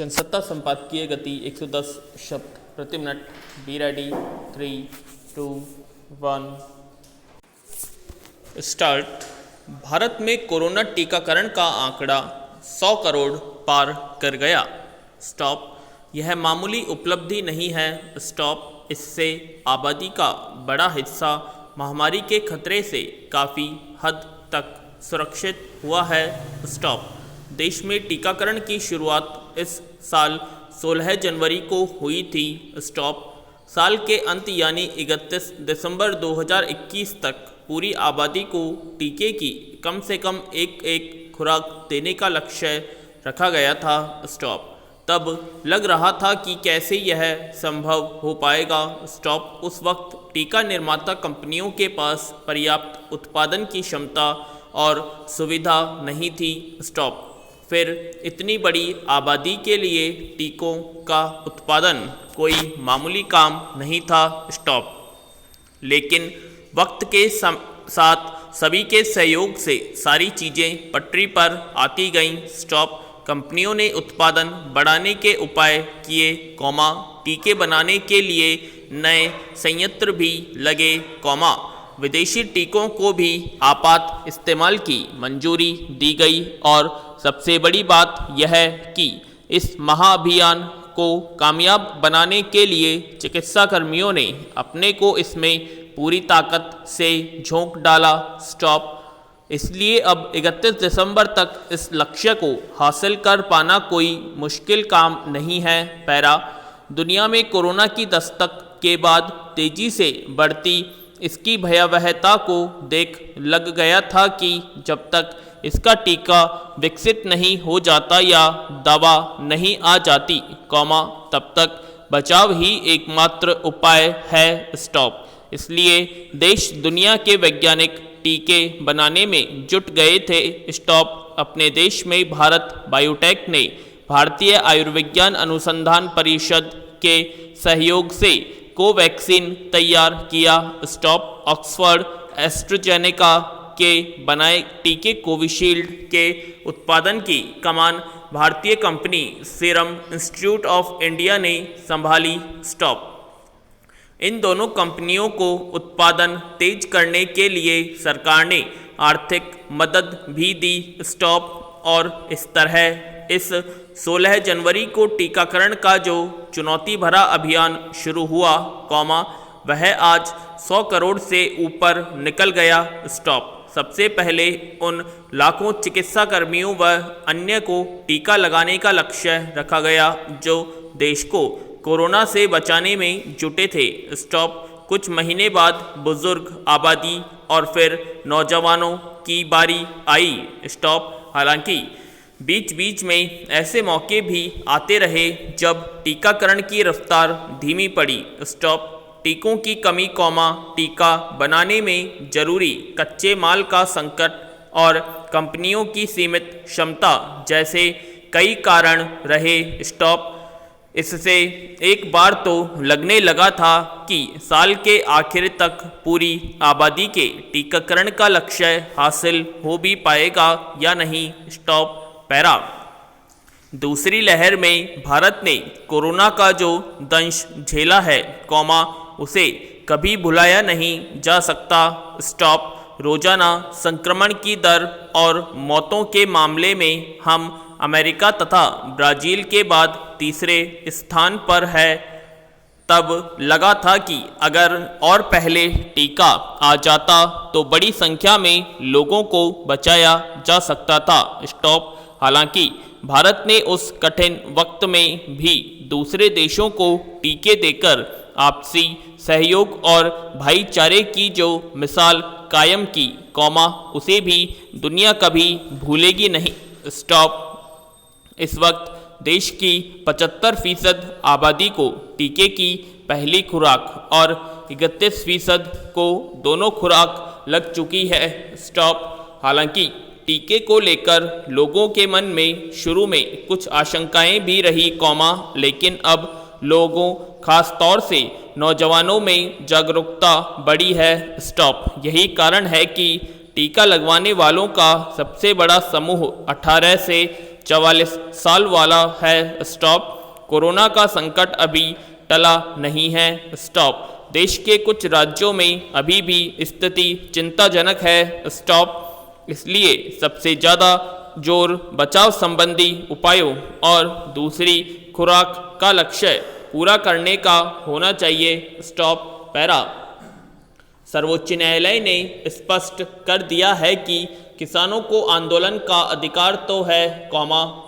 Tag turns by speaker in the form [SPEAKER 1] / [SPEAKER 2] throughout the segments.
[SPEAKER 1] जनसत्ता संपादकीय गति 110 शब्द प्रति minute. Be ready. 3, 2, 1 start. Bharat में कोरोना टीकाकरण का आंकड़ा 100 करोड़ पार कर गया। स्टॉप। यह मामूली उपलब्धि नहीं है। स्टॉप। इससे आबादी का बड़ा हिस्सा महामारी के खतरे से काफ़ी हद तक सुरक्षित हुआ है। स्टॉप। देश में टीकाकरण की शुरुआत इस साल 16 जनवरी को हुई थी। स्टॉप। साल के अंत यानी 31 दिसंबर 2021 तक पूरी आबादी को टीके की कम से कम एक खुराक देने का लक्ष्य रखा गया था। स्टॉप। तब लग रहा था कि कैसे यह संभव हो पाएगा। स्टॉप। उस वक्त टीका निर्माता कंपनियों के पास पर्याप्त उत्पादन की क्षमता और सुविधा नहीं थी। स्टॉप। फिर इतनी बड़ी आबादी के लिए टीकों का उत्पादन कोई मामूली काम नहीं था। स्टॉप। लेकिन वक्त के साथ सभी के सहयोग से सारी चीज़ें पटरी पर आती गईं। स्टॉप। कंपनियों ने उत्पादन बढ़ाने के उपाय किए, टीके बनाने के लिए नए संयंत्र भी लगे, विदेशी टीकों को भी आपात इस्तेमाल की मंजूरी दी गई और सबसे बड़ी बात यह कि इस महाअभियान को कामयाब बनाने के लिए चिकित्सा कर्मियों ने अपने को इसमें पूरी ताकत से झोंक डाला। स्टॉप। इसलिए अब 31 दिसंबर तक इस लक्ष्य को हासिल कर पाना कोई मुश्किल काम नहीं है। पैरा। दुनिया में कोरोना की दस्तक के बाद तेजी से बढ़ती इसकी भयावहता को देख लग गया था कि जब तक इसका टीका विकसित नहीं हो जाता या दवा नहीं आ जाती, तब तक बचाव ही एकमात्र उपाय है। स्टॉप। इसलिए देश दुनिया के वैज्ञानिक टीके बनाने में जुट गए थे। स्टॉप। अपने देश में भारत बायोटेक ने भारतीय आयुर्विज्ञान अनुसंधान परिषद के सहयोग से कोवैक्सीन तैयार किया। स्टॉप। ऑक्सफोर्ड एस्ट्राजेनेका के बनाए टीके कोविशील्ड के उत्पादन की कमान भारतीय company serum institute of India ने संभाली। स्टॉप। इन दोनों कंपनियों को उत्पादन तेज करने के लिए सरकार ने आर्थिक मदद भी दी। स्टॉप। और इस तरह इस 16 जनवरी को टीकाकरण का जो चुनौती भरा अभियान शुरू हुआ, वह आज 100 करोड़ से ऊपर निकल गया। स्टॉप। सबसे पहले उन लाखों चिकित्सा कर्मियों व अन्य को टीका लगाने का लक्ष्य रखा गया जो देश को कोरोना से बचाने में जुटे थे। स्टॉप। कुछ महीने बाद बुजुर्ग आबादी और फिर नौजवानों की बारी आई। स्टॉप। हालांकि बीच बीच में ऐसे मौके भी आते रहे जब टीकाकरण की रफ्तार धीमी पड़ी। स्टॉप। टीकों की कमी, टीका बनाने में जरूरी कच्चे माल का संकट और कंपनियों की सीमित क्षमता जैसे कई कारण रहे। स्टॉप। इससे एक बार तो लगने लगा था कि साल के आखिर तक पूरी आबादी के टीकाकरण का लक्ष्य हासिल हो भी पाएगा या नहीं। स्टॉप। पैरा। दूसरी लहर में भारत ने कोरोना का जो दंश झेला है, उसे कभी भुलाया नहीं जा सकता। स्टॉप। रोजाना संक्रमण की दर और मौतों के मामले में हम अमेरिका तथा ब्राज़ील के बाद तीसरे स्थान पर है। तब लगा था कि अगर और पहले टीका आ जाता तो बड़ी संख्या में लोगों को बचाया जा सकता था। स्टॉप। हालांकि भारत ने उस कठिन वक्त में भी दूसरे देशों को टीके देकर आपसी सहयोग और भाईचारे की जो मिसाल कायम की, उसे भी दुनिया कभी भूलेगी नहीं। स्टॉप। इस वक्त देश की 75% आबादी को टीके की पहली खुराक और 31% को दोनों खुराक लग चुकी है। स्टॉप। हालांकि टीके को लेकर लोगों के मन में शुरू में कुछ आशंकाएं भी रही, लेकिन अब लोगों खास तौर से नौजवानों में जागरूकता बढ़ी है। स्टॉप। यही कारण है कि टीका लगवाने वालों का सबसे बड़ा समूह 18 से 44 साल वाला है। स्टॉप। कोरोना का संकट अभी टला नहीं है। स्टॉप। देश के कुछ राज्यों में अभी भी स्थिति चिंताजनक है। स्टॉप। इसलिए सबसे ज़्यादा जोर बचाव संबंधी उपायों और दूसरी खुराक का लक्ष्य पूरा करने का होना चाहिए। स्टॉप। पैरा। सर्वोच्च न्यायालय ने स्पष्ट कर दिया है कि किसानों को आंदोलन का अधिकार तो है,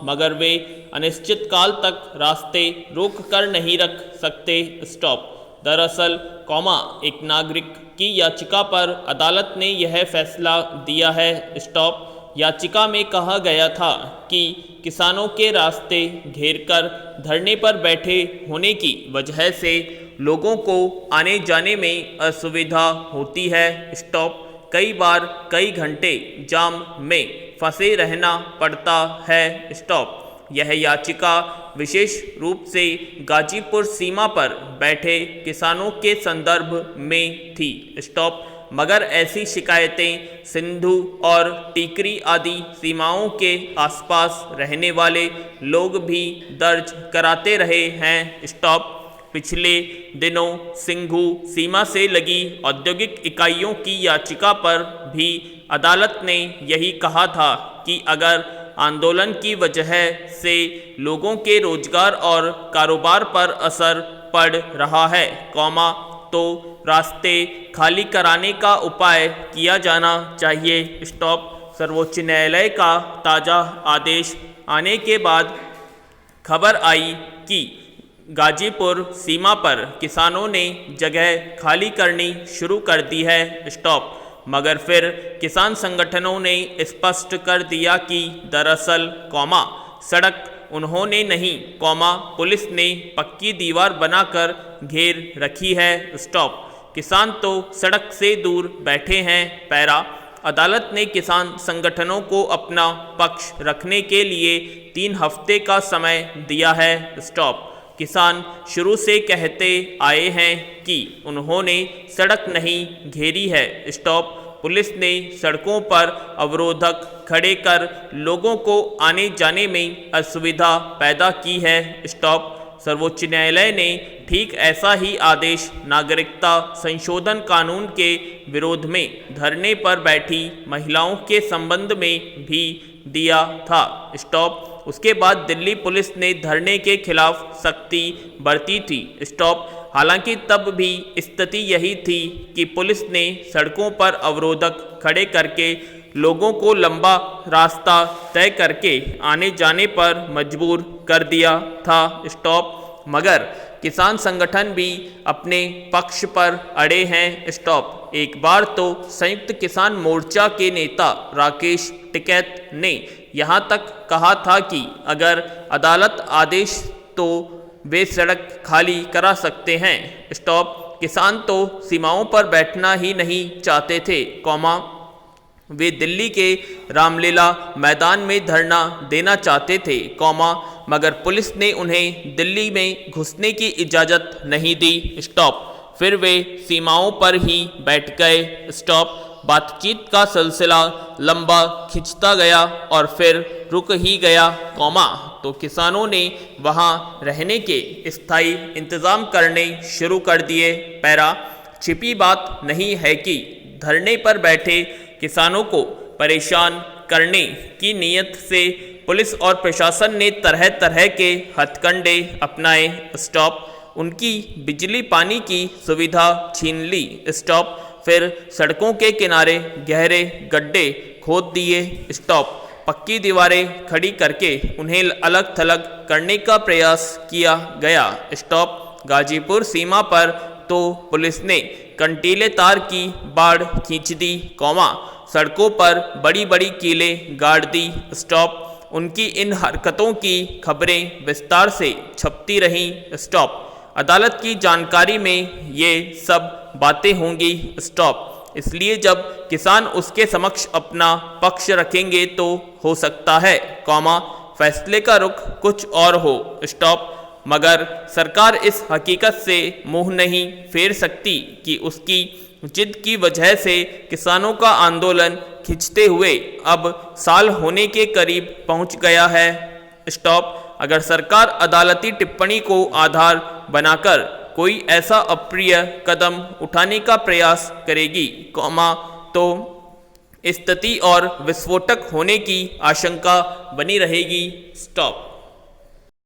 [SPEAKER 1] मगर वे अनिश्चित काल तक रास्ते रोक कर नहीं रख सकते। स्टॉप। दरअसल, एक नागरिक की याचिका पर अदालत ने यह फैसला दिया है। स्टॉप। याचिका में कहा गया था कि किसानों के रास्ते घेरकर धरने पर बैठे होने की वजह से लोगों को आने जाने में असुविधा होती है। स्टॉप। कई बार कई घंटे जाम में फंसे रहना पड़ता है। स्टॉप। यह याचिका विशेष रूप से गाजीपुर सीमा पर बैठे किसानों के संदर्भ में थी। स्टॉप। मगर ऐसी शिकायतें सिंधु और टीकरी आदि सीमाओं के आसपास रहने वाले लोग भी दर्ज कराते रहे हैं। स्टॉप। पिछले दिनों सिंघू सीमा से लगी औद्योगिक इकाइयों की याचिका पर भी अदालत ने यही कहा था कि अगर आंदोलन की वजह से लोगों के रोजगार और कारोबार पर असर पड़ रहा है, तो रास्ते खाली कराने का उपाय किया जाना चाहिए। स्टॉप। सर्वोच्च न्यायालय का ताज़ा आदेश आने के बाद खबर आई कि गाजीपुर सीमा पर किसानों ने जगह खाली करनी शुरू कर दी है। स्टॉप। मगर फिर किसान संगठनों ने स्पष्ट कर दिया कि दरअसल, सड़क उन्होंने नहीं, पुलिस ने पक्की दीवार बनाकर घेर रखी है। स्टॉप। किसान तो सड़क से दूर बैठे हैं। पैरा। अदालत ने किसान संगठनों को अपना पक्ष रखने के लिए 3 हफ्ते का समय दिया है। स्टॉप। किसान शुरू से कहते आए हैं कि उन्होंने सड़क नहीं घेरी है। स्टॉप। पुलिस ने सड़कों पर अवरोधक खड़े कर लोगों को आने जाने में असुविधा पैदा की है। स्टॉप। सर्वोच्च न्यायालय ने ठीक ऐसा ही आदेश नागरिकता संशोधन कानून के विरोध में धरने पर बैठी महिलाओं के संबंध में भी दिया था। स्टॉप। उसके बाद दिल्ली पुलिस ने धरने के खिलाफ सख्ती बरती थी। स्टॉप। हालांकि तब भी स्थिति यही थी कि पुलिस ने सड़कों पर अवरोधक खड़े करके लोगों को लंबा रास्ता तय करके आने जाने पर मजबूर कर दिया था। स्टॉप। मगर किसान संगठन भी अपने पक्ष पर अड़े हैं। स्टॉप। एक बार तो संयुक्त किसान मोर्चा के नेता राकेश टिकैत ने यहाँ तक कहा था कि अगर अदालत आदेश तो वे सड़क खाली करा सकते हैं। स्टॉप। किसान तो सीमाओं पर बैठना ही नहीं चाहते थे, वे दिल्ली के रामलीला मैदान में धरना देना चाहते थे, मगर पुलिस ने उन्हें दिल्ली में घुसने की इजाज़त नहीं दी। स्टॉप। फिर वे सीमाओं पर ही बैठ गए। स्टॉप। बातचीत का सिलसिला लंबा खिंचता गया और फिर रुक ही गया, तो किसानों ने वहां रहने के स्थायी इंतज़ाम करने शुरू कर दिए। पैरा। छिपी बात नहीं है कि धरने पर बैठे किसानों को परेशान करने की नीयत से पुलिस और प्रशासन ने तरह तरह के हथकंडे अपनाए। स्टॉप। उनकी बिजली पानी की सुविधा छीन ली। स्टॉप। फिर सड़कों के किनारे गहरे गड्ढे खोद दिए। स्टॉप। पक्की दीवारें खड़ी करके उन्हें अलग थलग करने का प्रयास किया गया। स्टॉप। गाजीपुर सीमा पर तो पुलिस ने कंटीले तार की बाड़ खींच दी, सड़कों पर बड़ी बड़ी कीलें गाड़ दी। स्टॉप। उनकी इन हरकतों की खबरें विस्तार से छपती रहीं। स्टॉप। अदालत की जानकारी में ये सब बातें होंगी। स्टॉप। इसलिए जब किसान उसके समक्ष अपना पक्ष रखेंगे तो हो सकता है, फैसले का रुख कुछ और हो। स्टॉप। मगर सरकार इस हकीकत से मुंह नहीं फेर सकती कि उसकी जिद की वजह से किसानों का आंदोलन खींचते हुए अब साल होने के करीब पहुंच गया है। स्टॉप। अगर सरकार अदालती टिप्पणी को आधार बनाकर कोई ऐसा अप्रिय कदम उठाने का प्रयास करेगी, तो स्थिति और विस्फोटक होने की आशंका बनी रहेगी। स्टॉप।